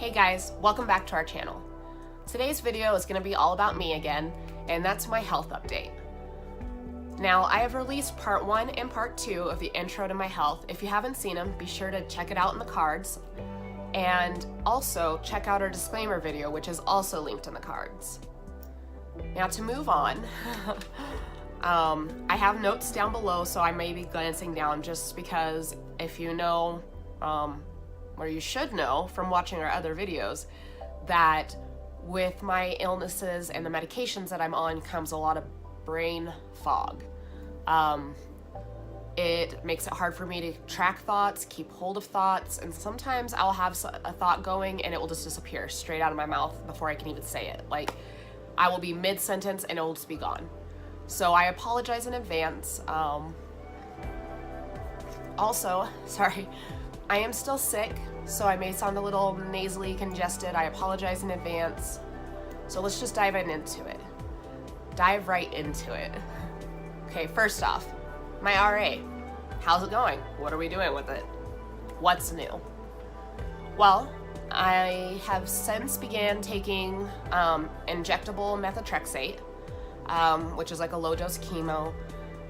Hey guys, welcome back to our channel. Today's video is going to be all about me again, and that's my health update. Now, I have released part 1 and part 2 of the intro to my health. If you haven't seen them, be sure to check it out in the cards. And also, check out our disclaimer video, which is also linked in the cards. Now, to move on, I have notes down below, so I may be glancing down just because if you know, or you should know from watching our other videos, that with my illnesses and the medications that I'm on comes a lot of brain fog. It makes it hard for me to track thoughts, keep hold of thoughts, and sometimes I'll have a thought going and it will just disappear straight out of my mouth before I can even say it. Like, I will be mid-sentence and it will just be gone. So I apologize in advance. Also, sorry, I am still sick, so I may sound a little nasally congested. I apologize in advance. So let's just dive right into it. Dive right into it. Okay, first off, my RA. How's it going? What are we doing with it? What's new? Well, I have since began taking injectable methotrexate, which is like a low-dose chemo,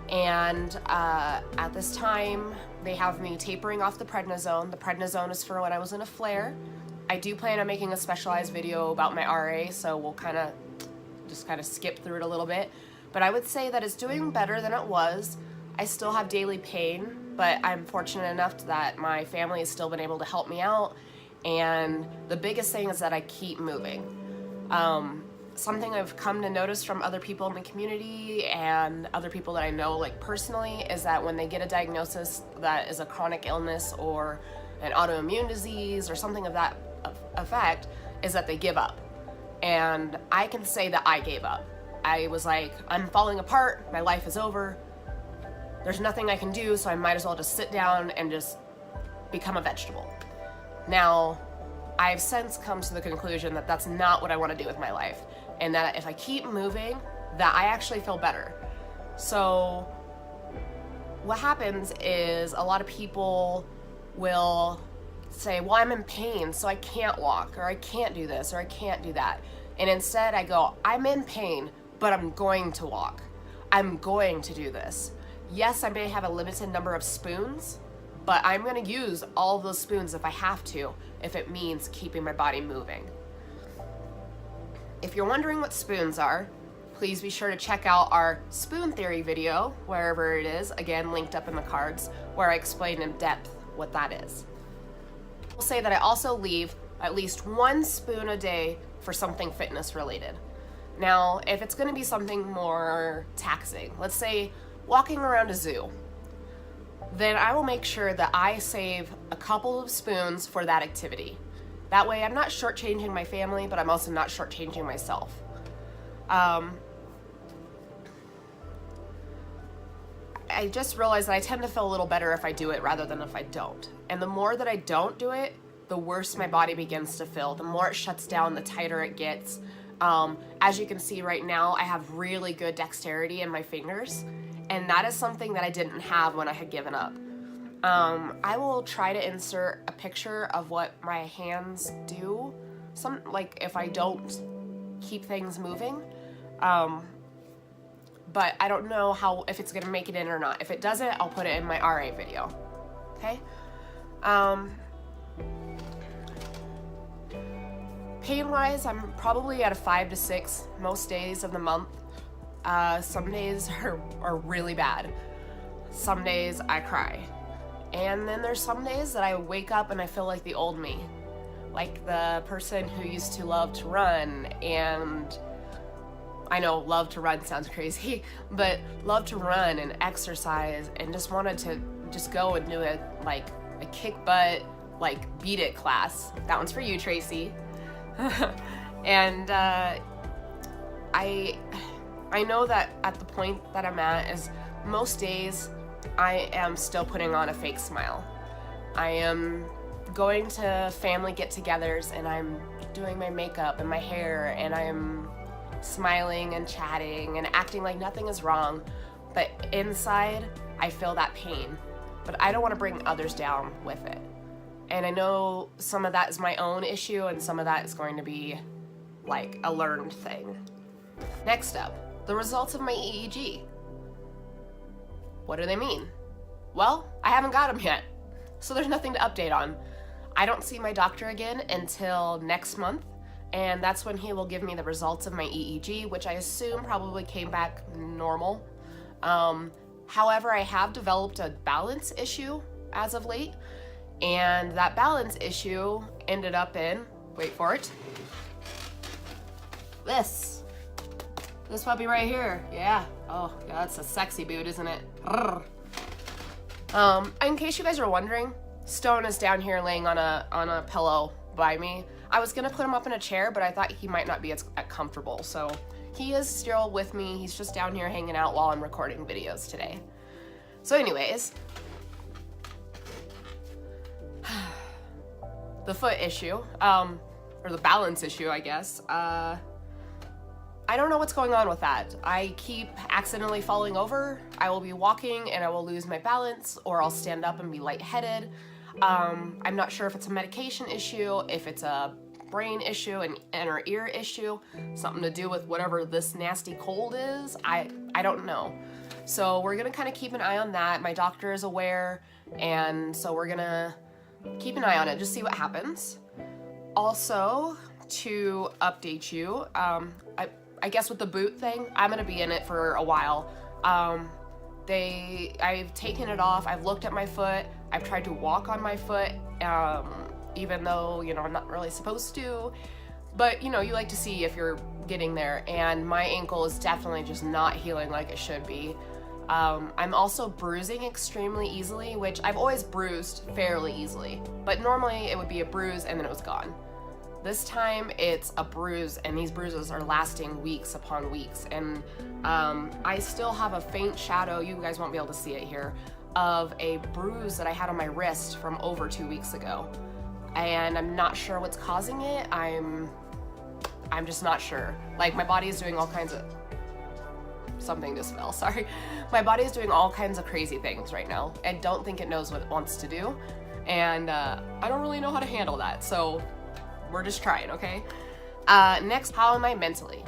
and at this time they have me tapering off the prednisone. The prednisone is for when I was in a flare. I do plan on making a specialized video about my RA, so we'll just kind of skip through it a little bit. But I would say that it's doing better than it was. I still have daily pain, but I'm fortunate enough that my family has still been able to help me out. And the biggest thing is that I keep moving. Something I've come to notice from other people in the community and other people that I know, like personally, is that when they get a diagnosis that is a chronic illness or an autoimmune disease or something of that effect, is that they give up. And I can say that I gave up. I was like, I'm falling apart, my life is over, there's nothing I can do, so I might as well just sit down and just become a vegetable. Now, I've since come to the conclusion that that's not what I want to do with my life, and that if I keep moving, that I actually feel better. So what happens is a lot of people will say, well, I'm in pain, so I can't walk, or I can't do this, or I can't do that. And instead I go, I'm in pain, but I'm going to walk. I'm going to do this. Yes, I may have a limited number of spoons, but I'm gonna use all of those spoons if I have to, if it means keeping my body moving. If you're wondering what spoons are, please be sure to check out our spoon theory video, wherever it is, again, linked up in the cards, where I explain in depth what that is. I'll say that I also leave at least 1 spoon a day for something fitness related. Now, if it's gonna be something more taxing, let's say walking around a zoo, then I will make sure that I save a couple of spoons for that activity. That way I'm not shortchanging my family, but I'm also not shortchanging myself. I just realized that I tend to feel a little better if I do it rather than if I don't. And the more that I don't do it, the worse my body begins to feel. The more it shuts down, the tighter it gets. As you can see right now, I have really good dexterity in my fingers, and that is something that I didn't have when I had given up. I will try to insert a picture of what my hands do, like if I don't keep things moving. But I don't know if it's gonna make it in or not. If it doesn't, I'll put it in my RA video, okay? Pain-wise, I'm probably at a 5 to 6 most days of the month. Some days are really bad. Some days I cry. And then there's some days that I wake up and I feel like the old me. Like the person who used to love to run, and I know love to run sounds crazy, but love to run and exercise and just wanted to just go and do a kick butt, beat it class. That one's for you, Tracy. And I know that at the point that I'm at is most days I am still putting on a fake smile. I am going to family get-togethers and I'm doing my makeup and my hair and I'm smiling and chatting and acting like nothing is wrong, but inside I feel that pain. But I don't want to bring others down with it. And I know some of that is my own issue and some of that is going to be like a learned thing. Next up, the results of my EEG. What do they mean? Well, I haven't got them yet, so there's nothing to update on. I don't see my doctor again until next month, and that's when he will give me the results of my EEG, which I assume probably came back normal. However, I have developed a balance issue as of late, and that balance issue ended up in, wait for it, this puppy right here. Yeah. Oh, yeah, that's a sexy boot, isn't it? In case you guys are wondering, Stone is down here laying on a pillow by me. I was gonna put him up in a chair, but I thought he might not be as comfortable, so he is still with me. He's just down here hanging out while I'm recording videos today. So anyways, the foot issue, or the balance issue, I guess. I don't know what's going on with that. I keep accidentally falling over. I will be walking and I will lose my balance, or I'll stand up and be lightheaded. I'm not sure if it's a medication issue, if it's a brain issue, an inner ear issue, something to do with whatever this nasty cold is. I don't know. So we're gonna kind of keep an eye on that. My doctor is aware, and so we're gonna keep an eye on it, just see what happens. Also, to update you, I guess with the boot thing, I'm gonna be in it for a while. I've taken it off, I've looked at my foot, I've tried to walk on my foot, even though, you know, I'm not really supposed to, but you know, you like to see if you're getting there, and my ankle is definitely just not healing like it should be. I'm also bruising extremely easily, which I've always bruised fairly easily, but normally it would be a bruise and then it was gone. This time it's a bruise, and these bruises are lasting weeks upon weeks, and I still have a faint shadow, you guys won't be able to see it here, of a bruise that I had on my wrist from over 2 weeks ago, and I'm not sure what's causing it. I'm just not sure. Like, my body is doing all kinds of, something just fell, sorry. My body is doing all kinds of crazy things right now, and don't think it knows what it wants to do, and I don't really know how to handle that, so we're just trying, okay? Next, how am I mentally?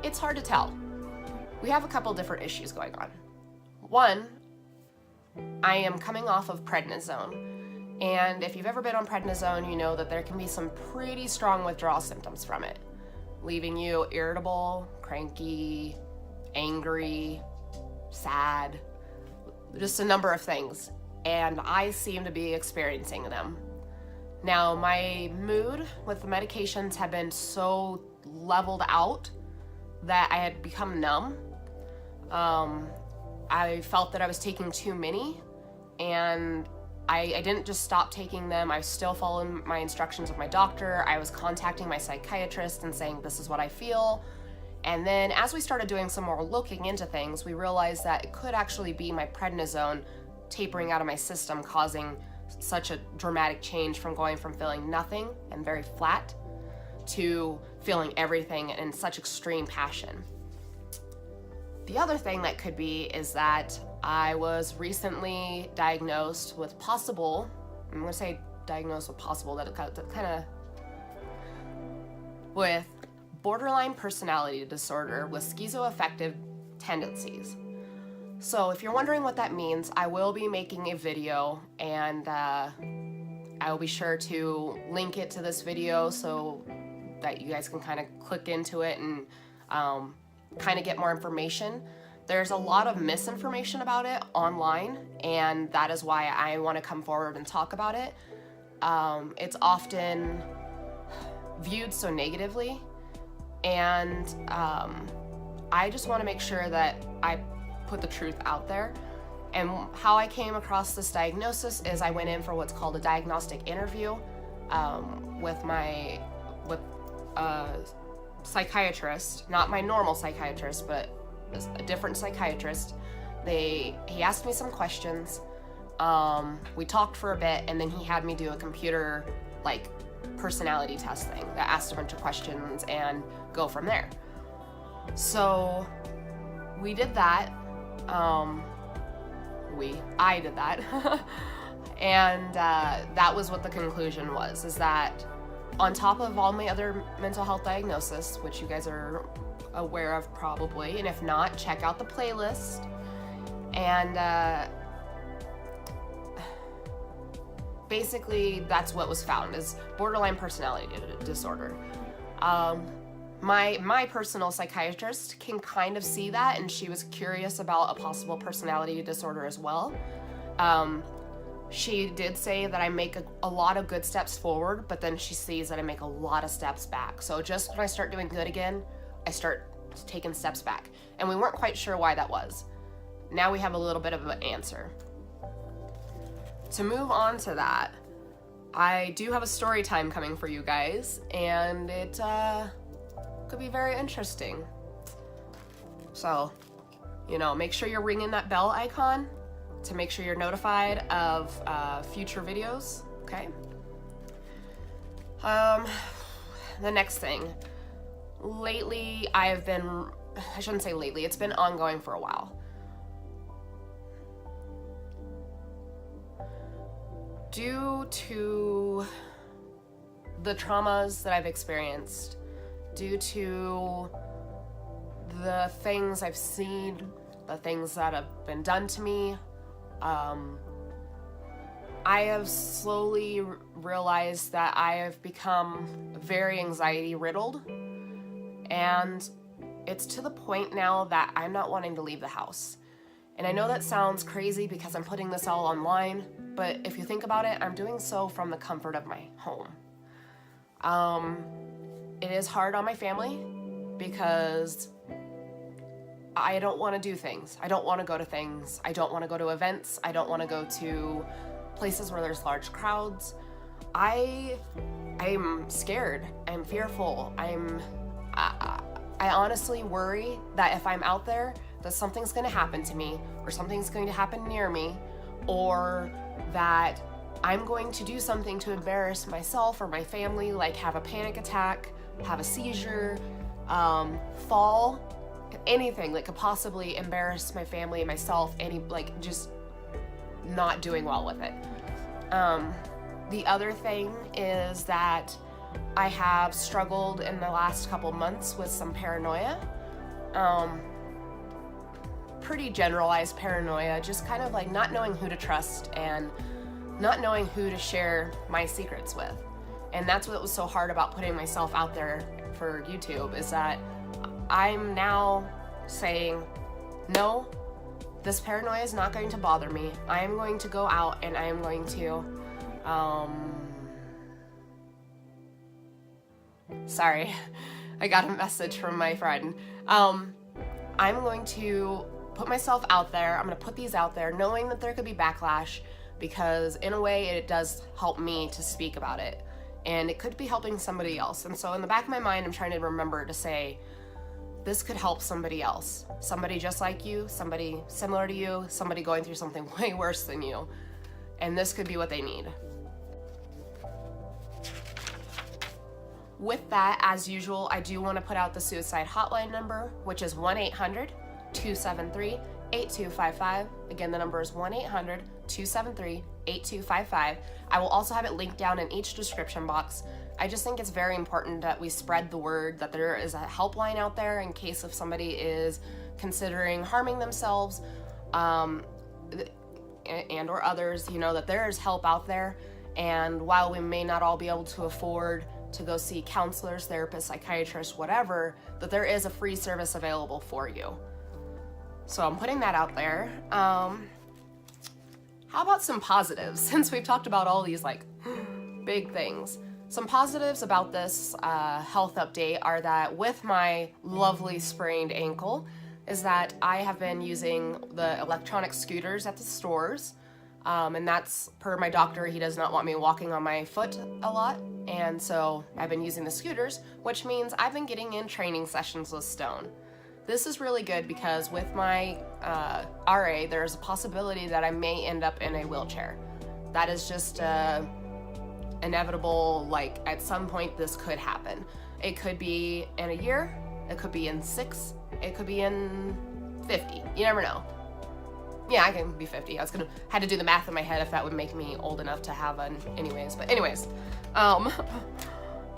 It's hard to tell. We have a couple different issues going on. One, I am coming off of prednisone, and if you've ever been on prednisone, you know that there can be some pretty strong withdrawal symptoms from it, leaving you irritable, cranky, angry, sad, just a number of things, and I seem to be experiencing them. Now, my mood with the medications have been so leveled out that I had become numb. I felt that I was taking too many, and I didn't just stop taking them. I was still following my instructions of my doctor. I was contacting my psychiatrist and saying, this is what I feel. And then as we started doing some more looking into things, we realized that it could actually be my prednisone tapering out of my system, causing such a dramatic change from going from feeling nothing and very flat to feeling everything in such extreme passion. The other thing that could be is that I was recently diagnosed with possible, I'm gonna say diagnosed with possible, that kind of, with borderline personality disorder with schizoaffective tendencies. So if you're wondering what that means, I will be making a video, and I will be sure to link it to this video so that you guys can kind of click into it and kind of get more information. There's a lot of misinformation about it online, and that is why I want to come forward and talk about it. It's often viewed so negatively, and I just want to make sure that I put the truth out there. And how I came across this diagnosis is I went in for what's called a diagnostic interview with a psychiatrist, not my normal psychiatrist, but a different psychiatrist. He asked me some questions, we talked for a bit, and then he had me do a computer like personality test thing that asked a bunch of questions and go from there. So we did that. I did that. And that was what the conclusion was, is that on top of all my other mental health diagnosis, which you guys are aware of probably, and if not, check out the playlist. And basically that's what was found, is borderline personality disorder. My personal psychiatrist can kind of see that, and she was curious about a possible personality disorder as well. She did say that I make a lot of good steps forward, but then she sees that I make a lot of steps back. So just when I start doing good again, I start taking steps back. And we weren't quite sure why that was. Now we have a little bit of an answer. To move on to that, I do have a story time coming for you guys, and it could be very interesting. So, make sure you're ringing that bell icon to make sure you're notified of future videos, okay? The next thing. Lately, I shouldn't say lately, it's been ongoing for a while. Due to the traumas that I've experienced, due to the things I've seen, the things that have been done to me, I have slowly realized that I have become very anxiety riddled, and it's to the point now that I'm not wanting to leave the house. And I know that sounds crazy because I'm putting this all online, but if you think about it, I'm doing so from the comfort of my home. It is hard on my family because I don't want to do things. I don't want to go to things. I don't want to go to events. I don't want to go to places where there's large crowds. I'm scared. I'm fearful. I honestly worry that if I'm out there, that something's going to happen to me, or something's going to happen near me, or that I'm going to do something to embarrass myself or my family, like have a panic attack, have a seizure, fall, anything that could possibly embarrass my family and myself, just not doing well with it. The other thing is that I have struggled in the last couple months with some paranoia. Pretty generalized paranoia, just kind of like not knowing who to trust and not knowing who to share my secrets with. And that's what was so hard about putting myself out there for YouTube, is that I'm now saying, no, this paranoia is not going to bother me. I am going to go out and I am going to, sorry, I got a message from my friend. I'm going to put myself out there. I'm going to put these out there knowing that there could be backlash, because in a way it does help me to speak about it, and it could be helping somebody else. And so in the back of my mind, I'm trying to remember to say, this could help somebody else, somebody just like you, somebody similar to you, somebody going through something way worse than you, and this could be what they need. With that, as usual, I do want to put out the suicide hotline number, which is 1-800-273-8255. Again, the number is 1-800-273-8255. I will also have it linked down in each description box. I just think it's very important that we spread the word that there is a helpline out there in case if somebody is considering harming themselves, and or others, that there is help out there. And while we may not all be able to afford to go see counselors, therapists, psychiatrists, whatever, that there is a free service available for you. So I'm putting that out there. How about some positives? Since we've talked about all these big things. Some positives about this health update are that with my lovely sprained ankle is that I have been using the electronic scooters at the stores. And that's per my doctor. He does not want me walking on my foot a lot. And so I've been using the scooters, which means I've been getting in training sessions with Stone. This is really good because with my RA, there's a possibility that I may end up in a wheelchair. That is just inevitable, at some point this could happen. It could be in a year, it could be in 6, it could be in 50, you never know. Yeah, I can be 50. Had to do the math in my head if that would make me old enough to have one anyways. But anyways,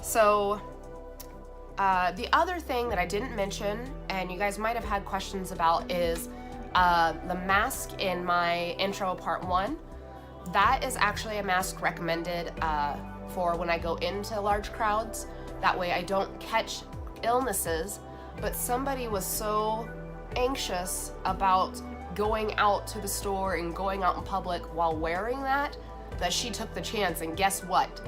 so the other thing that I didn't mention, and you guys might have had questions about, is the mask in my intro part 1. That is actually a mask recommended for when I go into large crowds. That way I don't catch illnesses. But somebody was so anxious about going out to the store and going out in public while wearing that she took the chance, and guess what?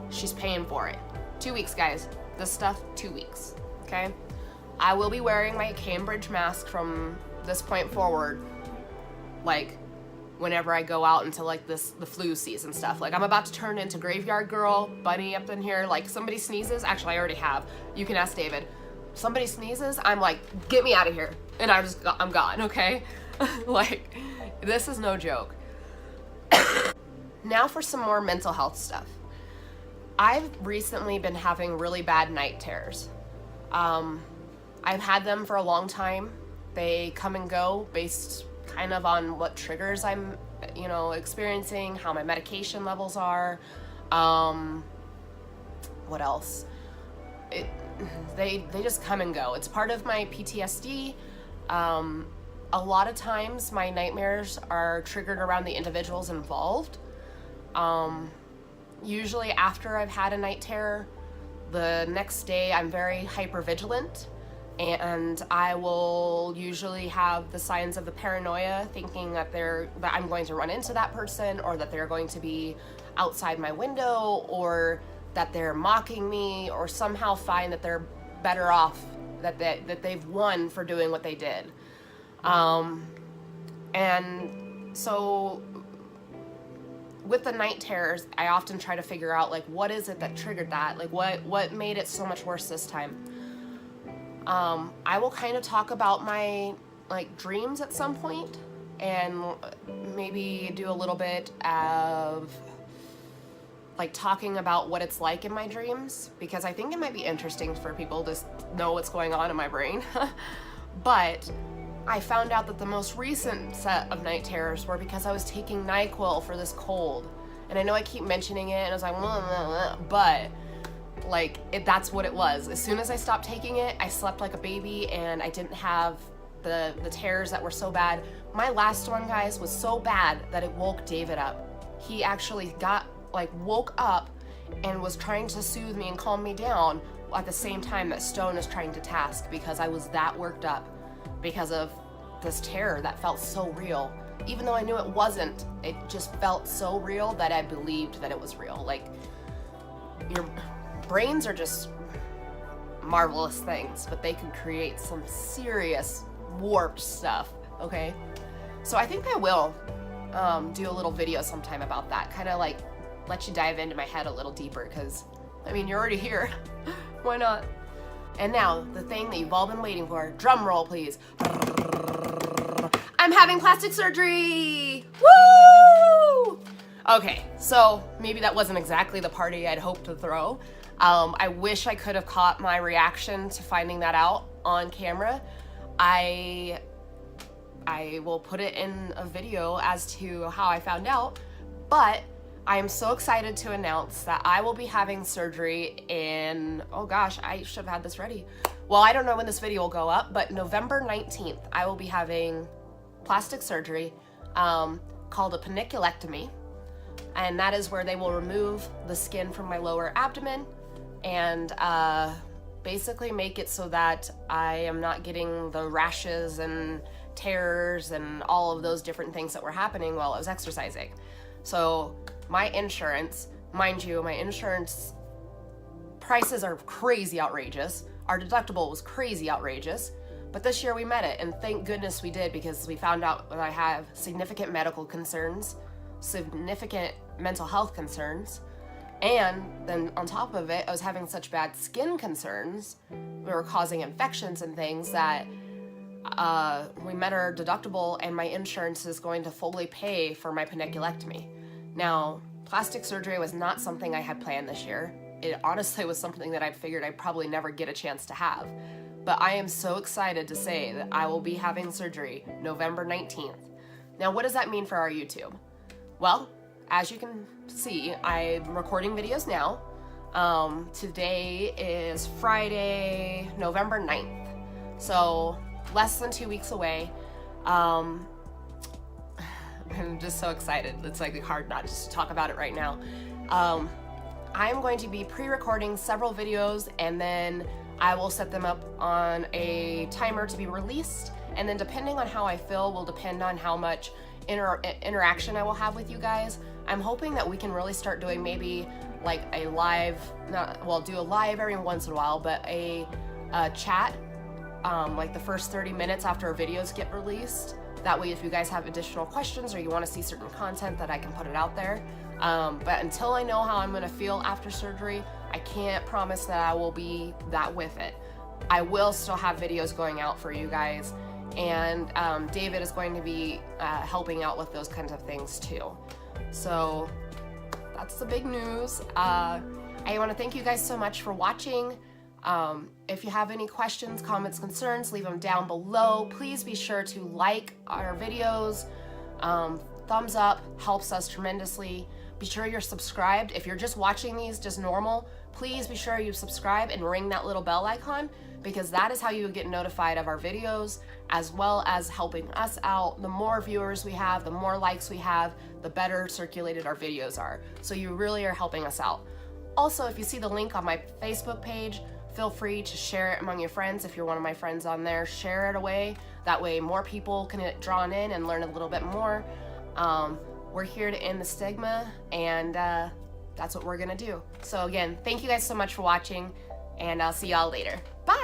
She's paying for it. 2 weeks, guys. This stuff, 2 weeks, okay? I will be wearing my Cambridge mask from this point forward, like, whenever I go out into, like, the flu season stuff. Like, I'm about to turn into Graveyard Girl, Bunny up in here. Like, somebody sneezes. Actually, I already have. You can ask David. Somebody sneezes, I'm like, get me out of here. And I'm gone, okay? Like, this is no joke. Now for some more mental health stuff. I've recently been having really bad night terrors. I've had them for a long time. They come and go based kind of on what triggers I'm, experiencing, how my medication levels are. What else? They just come and go. It's part of my PTSD. A lot of times my nightmares are triggered around the individuals involved. Usually after I've had a night terror, the next day I'm very hypervigilant, and I will usually have the signs of the paranoia, thinking that I'm going to run into that person, or that they're going to be outside my window, or that they're mocking me, or somehow find that they're better off, that they've won for doing what they did. And so with the night terrors, I often try to figure out, like, what is it that triggered that? Like, what made it so much worse this time? I will kind of talk about my, like, dreams at some point, and maybe do a little bit of, like, talking about what it's like in my dreams, because I think it might be interesting for people to know what's going on in my brain. But I found out that the most recent set of night terrors were because I was taking NyQuil for this cold. And I know I keep mentioning it, and I was like, blah, blah, blah, but, like, that's what it was. As soon as I stopped taking it, I slept like a baby, and I didn't have the terrors that were so bad. My last one, guys, was so bad that it woke David up. He actually woke up and was trying to soothe me and calm me down at the same time that Stone is trying to task, because I was that worked up because of this terror that felt so real. Even though I knew it wasn't, it just felt so real that I believed that it was real. Like, your brains are just marvelous things, but they can create some serious warped stuff, okay? So I think I will do a little video sometime about that, kind of like let you dive into my head a little deeper, because, I mean, you're already here. Why not? And now, the thing that you've all been waiting for. Drum roll, please. I'm having plastic surgery! Woo! Okay, so maybe that wasn't exactly the party I'd hoped to throw. I wish I could have caught my reaction to finding that out on camera. I will put it in a video as to how I found out, but I am so excited to announce that I will be having surgery in, oh gosh, I should have had this ready. Well, I don't know when this video will go up, but November 19th, I will be having plastic surgery called a paniculectomy. And that is where they will remove the skin from my lower abdomen and basically make it so that I am not getting the rashes and tears and all of those different things that were happening while I was exercising. So my insurance, mind you, my insurance prices are crazy outrageous. Our deductible was crazy outrageous, but this year we met it, and thank goodness we did, because we found out that I have significant medical concerns, significant mental health concerns, and then on top of it, I was having such bad skin concerns. We were causing infections and things that we met our deductible, and my insurance is going to fully pay for my paniculectomy. Now, plastic surgery was not something I had planned this year. It honestly was something that I figured I'd probably never get a chance to have. But I am so excited to say that I will be having surgery November 19th. Now, what does that mean for our YouTube? Well, as you can see, I'm recording videos now. Today is Friday, November 9th. So less than 2 weeks away. I'm just so excited. It's like hard not just to talk about it right now. I'm going to be pre-recording several videos, and then I will set them up on a timer to be released. And then depending on how I feel will depend on how much interaction I will have with you guys. I'm hoping that we can really start doing maybe like a live, do a live every once in a while, but a chat like the first 30 minutes after our videos get released. That way, if you guys have additional questions or you want to see certain content, that I can put it out there. But until I know how I'm going to feel after surgery, I can't promise that I will be that with it. I will still have videos going out for you guys, and David is going to be helping out with those kinds of things too. So that's the big news. I want to thank you guys so much for watching. If you have any questions, comments, concerns, leave them down below. Please be sure to like our videos. Thumbs up helps us tremendously. Be sure you're subscribed. If you're just watching these just normal, please be sure you subscribe and ring that little bell icon, because that is how you get notified of our videos, as well as helping us out. The more viewers we have, the more likes we have, the better circulated our videos are. So you really are helping us out. Also, if you see the link on my Facebook page, feel free to share it among your friends. If you're one of my friends on there, share it away. That way more people can get drawn in and learn a little bit more. We're here to end the stigma, and that's what we're gonna do. So again, thank you guys so much for watching, and I'll see y'all later. Bye!